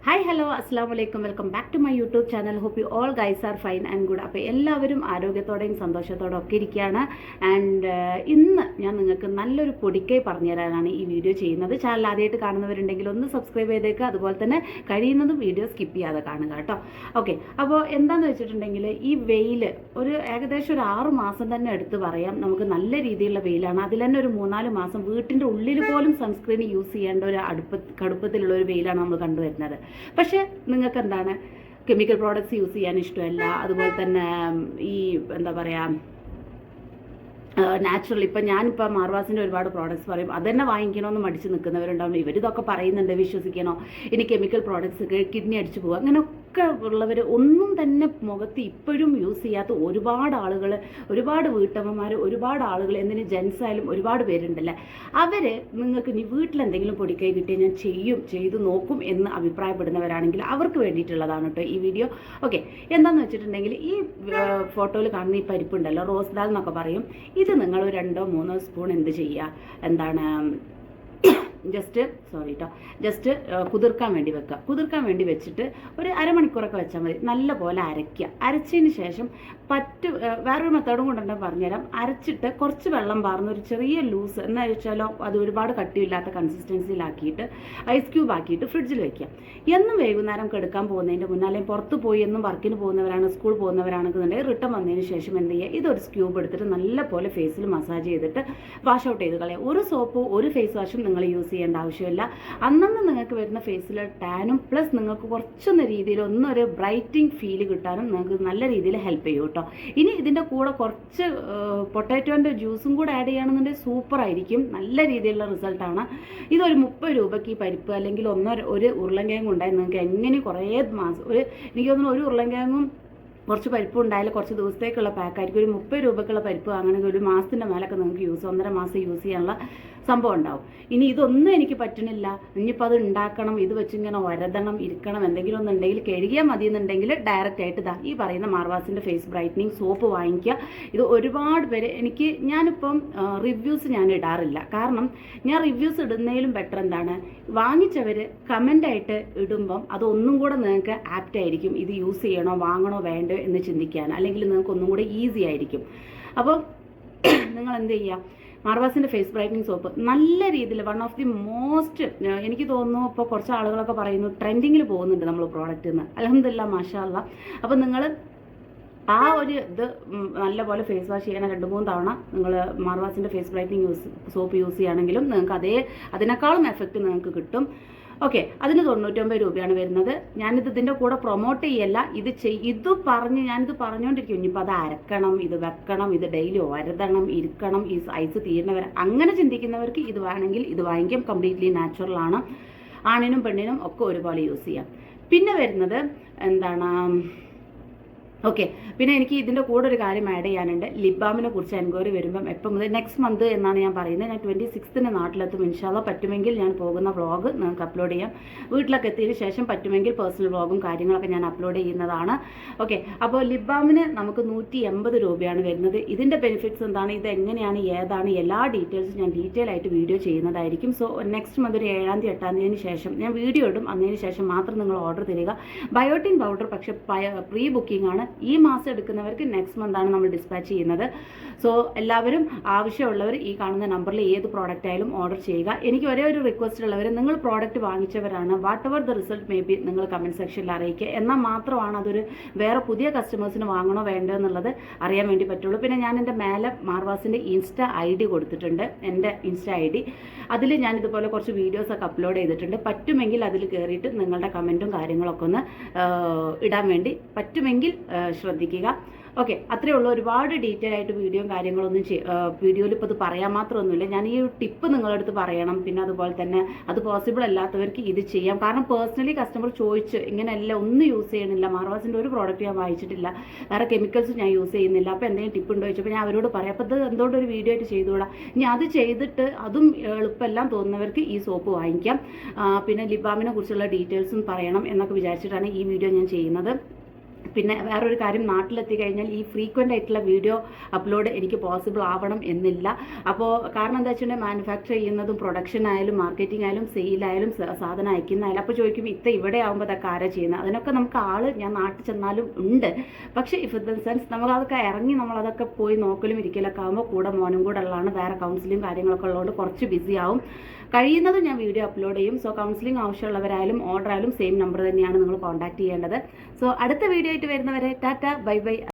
Hi hello അസ്സാം വലൈക്കും welcome back to my YouTube channel. Hope you all guys are fine and good. അപ്പോൾ എല്ലാവരും ആരോഗ്യത്തോടെയും സന്തോഷത്തോടെ ഒക്കെ ഇരിക്കുകയാണ്. ആൻഡ് ഇന്ന് ഞാൻ നിങ്ങൾക്ക് നല്ലൊരു പൊടിക്കൈ പറഞ്ഞു തരാനാണ് ഈ വീഡിയോ ചെയ്യുന്നത്. ചാനൽ ആദ്യമായിട്ട് കാണുന്നവരുണ്ടെങ്കിൽ ഒന്ന് സബ്സ്ക്രൈബ് ചെയ്തേക്കുക. അതുപോലെ തന്നെ കഴിയുന്നതും വീഡിയോ സ്കിപ്പ് ചെയ്യാതെ കാണുക കേട്ടോ. ഓക്കെ, അപ്പോൾ എന്താണെന്ന് വെച്ചിട്ടുണ്ടെങ്കിൽ ഈ വെയിൽ ഒരു ഏകദേശം ഒരു 6 മാസം തന്നെ എടുത്ത് പറയാം. നമുക്ക് നല്ല രീതിയിലുള്ള വെയിലാണ്. അതിൽ തന്നെ ഒരു 3-4 മാസം വീട്ടിൻ്റെ ഉള്ളിൽ പോലും സൺസ്ക്രീൻ യൂസ് ചെയ്യേണ്ട ഒരു കടുപ്പത്തിലുള്ള ഒരു വെയിലാണ് നമ്മൾ കണ്ടുവരുന്നത്. പക്ഷേ നിങ്ങൾക്ക് എന്താണ് കെമിക്കൽ പ്രോഡക്ട്സ് യൂസ് ചെയ്യാൻ ഇഷ്ടമല്ല. അതുപോലെ തന്നെ ഈ എന്താ പറയുക നാച്ചുറൽ ഇപ്പം ഞാനിപ്പോൾ മാർവാസിൻ്റെ ഒരുപാട് പ്രോഡക്റ്റ്സ് പറയും, അതന്നെ വാങ്ങിക്കണമെന്ന് മടിച്ച് നിൽക്കുന്നവരുണ്ടാവും. ഇവരിതൊക്കെ പറയുന്നുണ്ട്, വിശ്വസിക്കണോ? ഇനി കെമിക്കൽ പ്രോഡക്ട്സ് കിഡ്നി അടിച്ചു പോകുക, അങ്ങനെയൊക്കെ ഉള്ളവർ ഒന്നും തന്നെ മുഖത്ത് ഇപ്പോഴും യൂസ് ചെയ്യാത്ത ഒരുപാട് ആളുകൾ, ഒരുപാട് വീട്ടമ്മമാർ, ഒരുപാട് ആളുകൾ, എന്തിന് ജെൻസ് ആയാലും ഒരുപാട് പേരുണ്ടല്ലേ. അവർ നിങ്ങൾക്ക് ഇനി വീട്ടിലെന്തെങ്കിലും പൊടിക്കൈ കിട്ടിയാൽ ഞാൻ ചെയ്തു നോക്കും എന്ന് അഭിപ്രായപ്പെടുന്നവരാണെങ്കിൽ അവർക്ക് വേണ്ടിയിട്ടുള്ളതാണ് കേട്ടോ ഈ വീഡിയോ. ഓക്കെ, എന്താണെന്ന് വെച്ചിട്ടുണ്ടെങ്കിൽ ഈ ഫോട്ടോയിൽ കാണുന്ന ഈ പരിപ്പുണ്ടല്ലോ, റോസ് ദാൽ എന്നൊക്കെ പറയും. ഇത് നിങ്ങൾ 2-3 സ്പൂൺ എന്ത് ചെയ്യുക, എന്താണ് ജസ്റ്റ് കുതിർക്കാൻ വേണ്ടി വെക്കുക. കുതിർക്കാൻ വേണ്ടി വെച്ചിട്ട് ഒരു അരമണിക്കൂറൊക്കെ വെച്ചാൽ മതി. നല്ല പോലെ അരയ്ക്കുക. അരച്ചതിന് ശേഷം വേറൊരു മെത്തേഡും കൊണ്ടുണ്ടെങ്കിൽ പറഞ്ഞുതരാം. അരച്ചിട്ട് കുറച്ച് വെള്ളം പാർന്ന് ഒരു ചെറിയ ലൂസ് എന്ന് വെച്ചാലോ അത് ഒരുപാട് കട്ടിയില്ലാത്ത കൺസിസ്റ്റൻസിയിലാക്കിയിട്ട് ഐസ് ക്യൂബ് ആക്കിയിട്ട് ഫ്രിഡ്ജിൽ വെക്കുക. എന്നും വൈകുന്നേരം കിടക്കാൻ പോകുന്നതിൻ്റെ മുന്നേ, അല്ലെങ്കിൽ പുറത്ത് പോയി എന്നും വർക്കിന് പോകുന്നവരാണ്, സ്കൂൾ പോകുന്നവരാണെന്നുണ്ടെങ്കിൽ റിട്ടേൺ വന്നതിന് ശേഷം എന്ത് ചെയ്യുക, ഇതൊരു സ്ക്യൂബ് എടുത്തിട്ട് നല്ല പോലെ ഫേസിൽ മസാജ് ചെയ്തിട്ട് വാഷ് ഔട്ട് ചെയ്ത് കളയുക. ഒരു സോപ്പോ ഒരു ഫേസ് വാഷും നിങ്ങൾ യൂസ് ചെയ്യേണ്ട ആവശ്യമില്ല. അന്നന്ന് നിങ്ങൾക്ക് വരുന്ന ഫേസിലെ ടാനും പ്ലസ് നിങ്ങൾക്ക് കുറച്ചൊന്ന് രീതിയിൽ ഒന്നൊരു ബ്രൈറ്റിംഗ് ഫീൽ കിട്ടാനും നിങ്ങൾക്ക് നല്ല രീതിയിൽ ഹെൽപ്പ് ചെയ്യും കേട്ടോ. ഇനി ഇതിൻ്റെ കൂടെ കുറച്ച് പൊട്ടാറ്റോൻ്റെ ജ്യൂസും കൂടെ ആഡ് ചെയ്യുകയാണെന്നുണ്ടെങ്കിൽ സൂപ്പർ ആയിരിക്കും. നല്ല രീതിയിലുള്ള റിസൾട്ടാണ്. ഇതൊരു 30 രൂപയ്ക്ക് ഈ പരിപ്പ് അല്ലെങ്കിൽ ഒരു ഉരുളൻകിഴങ്ങ് ഉണ്ടായി നിങ്ങൾക്ക് എങ്ങനെ കുറേ മാസം എനിക്ക് തോന്നുന്നു ഒരു ഉരുളൻകിഴങ്ങും കുറച്ച് പരിപ്പ് ഉണ്ടായാലും കുറച്ച് ദിവസത്തേക്കുള്ള പാക്കായിരിക്കും. ഒരു 30 രൂപയ്ക്കുള്ള പരിപ്പ് വാങ്ങണമെങ്കിൽ ഒരു മാസത്തിൻ്റെ മേലൊക്കെ നിങ്ങൾക്ക് 1.5 മാസം യൂസ് ചെയ്യാനുള്ള സംഭവം ഉണ്ടാവും. ഇനി ഇതൊന്നും എനിക്ക് പറ്റണില്ല, ഇനിയിപ്പോൾ അത് ഉണ്ടാക്കണം, ഇത് വെച്ചിങ്ങനെ ഒരതണം ഇരിക്കണം, എന്തെങ്കിലും ഒന്നുണ്ടെങ്കിൽ കഴുകിയാൽ മതി എന്നുണ്ടെങ്കിൽ ഡയറക്റ്റ് ആയിട്ട് ഈ പറയുന്ന മാർവാസിൻ്റെ ഫേസ് ബ്രൈറ്റനിങ് സോപ്പ് വാങ്ങിക്കുക. ഇത് ഒരുപാട് പേര് ഞാനിപ്പം റിവ്യൂസ് ഞാൻ ഇടാറില്ല. കാരണം ഞാൻ റിവ്യൂസ് ഇടുന്നതിലും ബെറ്റർ എന്താണ്, വാങ്ങിച്ചവർ കമൻ്റായിട്ട് ഇടുമ്പം അതൊന്നും കൂടെ നിങ്ങൾക്ക് ആപ്റ്റ് ആയിരിക്കും. ഇത് യൂസ് ചെയ്യണോ വാങ്ങണോ വേണ്ടോ എന്ന് ചിന്തിക്കാൻ, അല്ലെങ്കിൽ നിങ്ങൾക്ക് ഒന്നും കൂടെ ഈസി ആയിരിക്കും. അപ്പോൾ നിങ്ങൾ എന്ത് ചെയ്യുക, മാർവാസിൻ്റെ ഫേസ് ബ്രൈറ്റനിങ് സോപ്പ് നല്ല രീതിയിൽ വൺ ഓഫ് ദി മോസ്റ്റ്, എനിക്ക് തോന്നുന്നു ഇപ്പോൾ കുറച്ച് ആളുകളൊക്കെ പറയുന്നു ട്രെൻഡിങ്ങിൽ പോകുന്നുണ്ട് നമ്മൾ പ്രോഡക്റ്റിൽ നിന്ന്. അൽഹംദുലില്ലാ മാഷാ അല്ലാ. അപ്പോൾ നിങ്ങൾ ആ ഒരു ഇത് നല്ലപോലെ ഫേസ് വാഷ് ചെയ്യണം. 2-3 തവണ നിങ്ങൾ മാർവാസിൻ്റെ ഫേസ് ബ്രൈറ്റനിങ് സോപ്പ് യൂസ് ചെയ്യുകയാണെങ്കിലും നിങ്ങൾക്ക് അതിനേക്കാളും എഫക്റ്റ് നിങ്ങൾക്ക് കിട്ടും. ഓക്കെ, അതിന് 99 രൂപയാണ് വരുന്നത്. ഇതിൻ്റെ കൂടെ പ്രൊമോട്ട് ചെയ്യല്ല, ഞാനിത് പറഞ്ഞുകൊണ്ടിരിക്കും. ഇനിയിപ്പോൾ അത് അരക്കണം, ഇത് വെക്കണം, ഇത് ഡെയിലി ഒരതണം ഇരിക്കണം, ഈ ഐസ് തീരുന്നവർ അങ്ങനെ ചിന്തിക്കുന്നവർക്ക് ഇത് വേണമെങ്കിൽ ഇത് വാങ്ങിക്കാം. കംപ്ലീറ്റ്ലി നാച്ചുറലാണ്. ആണിനും പെണ്ണിനും ഒക്കെ ഒരുപോലെ യൂസ് ചെയ്യാം. പിന്നെ വരുന്നത് എന്താണ്, ഓക്കെ, പിന്നെ എനിക്ക് ഇതിൻ്റെ കൂടെ ഒരു കാര്യം ആഡ് ചെയ്യാനുണ്ട്. ലിപ് ബാമിനെ കുറിച്ച് എൻക്വയറി വരുമ്പം എപ്പം മുതൽ നെക്സ്റ്റ് മന്ത് എന്നാണ് ഞാൻ പറയുന്നത്. ഞാൻ 26-ന് നാട്ടിലെത്തും. ഇൻഷാല്ലാ പറ്റുമെങ്കിൽ ഞാൻ പോകുന്ന വ്ളോഗ് നിങ്ങൾക്ക് അപ്ലോഡ് ചെയ്യാം. വീട്ടിലൊക്കെ എത്തിയതിന് ശേഷം പറ്റുമെങ്കിൽ പേഴ്സണൽ വ്ളോഗും കാര്യങ്ങളൊക്കെ ഞാൻ അപ്ലോഡ് ചെയ്യുന്നതാണ്. ഓക്കെ, അപ്പോൾ ലിപ് ബാമിന് നമുക്ക് 180 രൂപയാണ് വരുന്നത്. ഇതിൻ്റെ ബെനിഫിറ്റ്സ് എന്താണ്, ഇത് എങ്ങനെയാണ്, ഏതാണ്, എല്ലാ ഡീറ്റെയിൽസും ഞാൻ ഡീറ്റെയിൽ ആയിട്ട് വീഡിയോ ചെയ്യുന്നതായിരിക്കും. സോ നെക്സ്റ്റ് മന്ത് ഒരു 7-ാം തീയതി 8-ാം തീയതിന് ശേഷം ഞാൻ വീഡിയോ ഇടും. അതിന് ശേഷം മാത്രം നിങ്ങൾ ഓർഡർ തരിക. ബയോട്ടിൻ പൗഡർ പക്ഷേ പ്രീ ബുക്കിംഗ് ആണ്. ഈ മാസം എടുക്കുന്നവർക്ക് നെക്സ്റ്റ് മന്താണ് നമ്മൾ ഡിസ്പാച്ച് ചെയ്യുന്നത്. സോ എല്ലാവരും ആവശ്യമുള്ളവർ ഈ കാണുന്ന നമ്പറിൽ ഏത് പ്രോഡക്റ്റ് ആയാലും ഓർഡർ ചെയ്യുക. എനിക്ക് ഒരേ ഒരു റിക്വസ്റ്റ് ഉള്ളവർ, നിങ്ങൾ പ്രോഡക്റ്റ് വാങ്ങിച്ചവരാണ്, whatever the result may be നിങ്ങൾ കമൻറ്റ് സെക്ഷനിൽ അറിയിക്കുക. എന്നാൽ മാത്രമാണ് അതൊരു വേറെ പുതിയ കസ്റ്റമേഴ്സിന് വാങ്ങണോ വേണ്ടോ എന്നുള്ളത് അറിയാൻ വേണ്ടി പറ്റുള്ളൂ. പിന്നെ ഞാൻ എൻ്റെ മേലെ മാർവാസിൻ്റെ ഇൻസ്റ്റ ID കൊടുത്തിട്ടുണ്ട്, എൻ്റെ ഇൻസ്റ്റ ID. അതിൽ ഞാൻ ഇതുപോലെ കുറച്ച് വീഡിയോസൊക്കെ അപ്ലോഡ് ചെയ്തിട്ടുണ്ട്. പറ്റുമെങ്കിൽ അതിൽ കയറിയിട്ട് നിങ്ങളുടെ കമൻറ്റും കാര്യങ്ങളൊക്കെ ഒന്ന് ഇടാൻ വേണ്ടി പറ്റുമെങ്കിൽ ശ്രദ്ധിക്കുക. ഓക്കെ, അത്രയേ ഉള്ളൂ. ഒരുപാട് ഡീറ്റെയിൽ ആയിട്ട് വീഡിയോയും കാര്യങ്ങളൊന്നും വീഡിയോയിൽ ഇപ്പോൾ ഇത് പറയാൻ മാത്രമൊന്നുമില്ല. ഞാൻ ഈ ടിപ്പ് നിങ്ങളടുത്ത് പറയണം. പിന്നെ അതുപോലെ തന്നെ അത് പോസിബിൾ അല്ലാത്തവർക്ക് ഇത് ചെയ്യാം. കാരണം പേഴ്സണലി കസ്റ്റമർ ചോദിച്ച് ഇങ്ങനെയല്ല, ഒന്നും യൂസ് ചെയ്യണില്ല, മാർവാസിൻ്റെ ഒരു പ്രോഡക്റ്റ് ഞാൻ വായിച്ചിട്ടില്ല, വേറെ കെമിക്കൽസ് ഞാൻ യൂസ് ചെയ്യുന്നില്ല, അപ്പോൾ എന്തെങ്കിലും ടിപ്പ് ഉണ്ടോ ചോദിച്ചപ്പോൾ ഞാൻ അവരോട് പറയാം, അപ്പോൾ ഇത് എന്തുകൊണ്ട് ഒരു വീഡിയോ ആയിട്ട് ചെയ്തുകൂടാ. ഇനി അത് ചെയ്തിട്ട് അതും എളുപ്പമെല്ലാം തോന്നുന്നവർക്ക് ഈ സോപ്പ് വാങ്ങിക്കാം. പിന്നെ ലിപ് ബാമിനെ കുറിച്ചുള്ള ഡീറ്റെയിൽസും പറയണം എന്നൊക്കെ വിചാരിച്ചിട്ടാണ് ഈ വീഡിയോ ഞാൻ ചെയ്യുന്നത്. പിന്നെ വേറൊരു കാര്യം, നാട്ടിലെത്തി കഴിഞ്ഞാൽ ഈ ഫ്രീക്വൻ്റ് ആയിട്ടുള്ള വീഡിയോ അപ്ലോഡ് എനിക്ക് പോസിബിൾ ആവണം എന്നില്ല. അപ്പോൾ കാരണം എന്താ വെച്ചിട്ടുണ്ടെങ്കിൽ മാനുഫാക്ചർ ചെയ്യുന്നതും പ്രൊഡക്ഷൻ ആയാലും മാർക്കറ്റിംഗ് ആയാലും സെയിലായാലും സാധനം അയക്കുന്നതായാലും അപ്പോൾ ചോദിക്കും ഇവിടെ ആകുമ്പോൾ അതൊക്കെ ആരാ ചെയ്യുന്നത്? അതിനൊക്കെ നമുക്ക് ഞാൻ നാട്ടിൽ ചെന്നാലും ഉണ്ട്. പക്ഷേ ഇഫ് ദ സെൻസ് നമ്മളതൊക്കെ ഇറങ്ങി നമ്മളതൊക്കെ പോയി നോക്കലും ഇരിക്കലൊക്കെ ആകുമ്പോൾ കൂടെ മോനും കൂടെ ഉള്ളതാണ്. വേറെ കൗൺസിലിംഗ് കാര്യങ്ങളൊക്കെ ഉള്ളതുകൊണ്ട് കുറച്ച് ബിസി ആവും. കഴിയുന്നതും ഞാൻ വീഡിയോ അപ്ലോഡ് ചെയ്യും. സോ കൗൺസിലിംഗ് ആവശ്യമുള്ളവരായാലും ഓർഡർ ആയാലും സെയിം നമ്പർ തന്നെയാണ് നിങ്ങൾ കോൺടാക്ട് ചെയ്യേണ്ടത്. സോ അടുത്ത വീഡിയോ ആയിട്ട് വരുന്നവരെ ടാറ്റ ബൈ ബൈ.